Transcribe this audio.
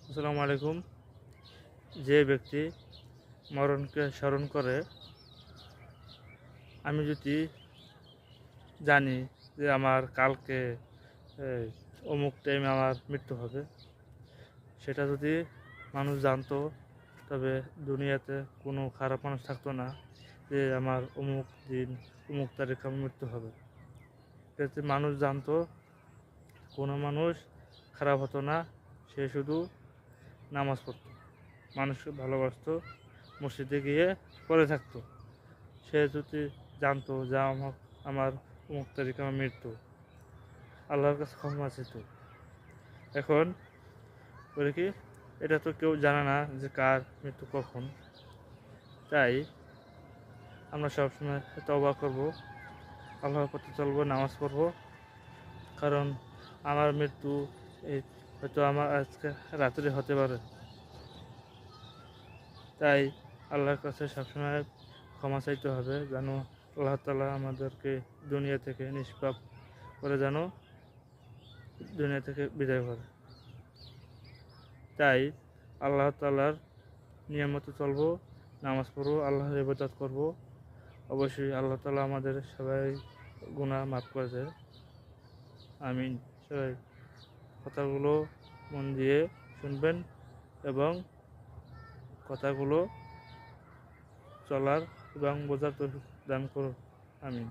আসসালামু আলাইকুম। যে ব্যক্তি মরণকে স্মরণ করে, আমি যদি জানি যে আমার কালকে এই, অমুক টাইমে আমার মৃত্যু হবে, সেটা যদি মানুষ জানতো, তবে দুনিয়াতে কোনো খারাপ মানুষ থাকতো না যে আমার অমুক দিন অমুক তারিখে আমার মৃত্যু হবে। যাতে মানুষ জানতো, কোনো মানুষ খারাপ হতো না। সে শুধু নামাজ পড়তো, মানুষকে ভালোবাসতো, মসজিদে গিয়ে পড়ে থাকতো। সে যদি জানতো যে আমার অমুক তারিখে আমার মৃত্যু, আল্লাহর কাছে ক্ষমা চেত। এখন বলে কি, এটা তো কেউ জানে না যে কার মৃত্যু কখন। তাই আমরা সবসময় তওবা করব, আল্লাহর পথে চলবো, নামাজ পড়বো। কারণ আমার মৃত্যু এই হয়তো আমার আজকে রাত্রে হতে পারে। তাই আল্লাহর কাছে সবসময় ক্ষমা চাইতে হবে, যেন আল্লাহ তাআলা আমাদেরকে দুনিয়া থেকে নিষ্পাপ করে, যেন দুনিয়া থেকে বিদায় করে। তাই আল্লাহ তাআলার নিয়ম মতো চলবো, নামাজ পড়বো, আল্লাহর ইবাদত করব। অবশ্যই আল্লাহ তাআলা আমাদের সবাই গুনাহ মাফ করে দেয়। আমিন। সবাই কথাগুলো মন দিয়ে শুনবেন এবং কথাগুলো চলার এবং বোঝার তৌফিক দান করুন। আমিন।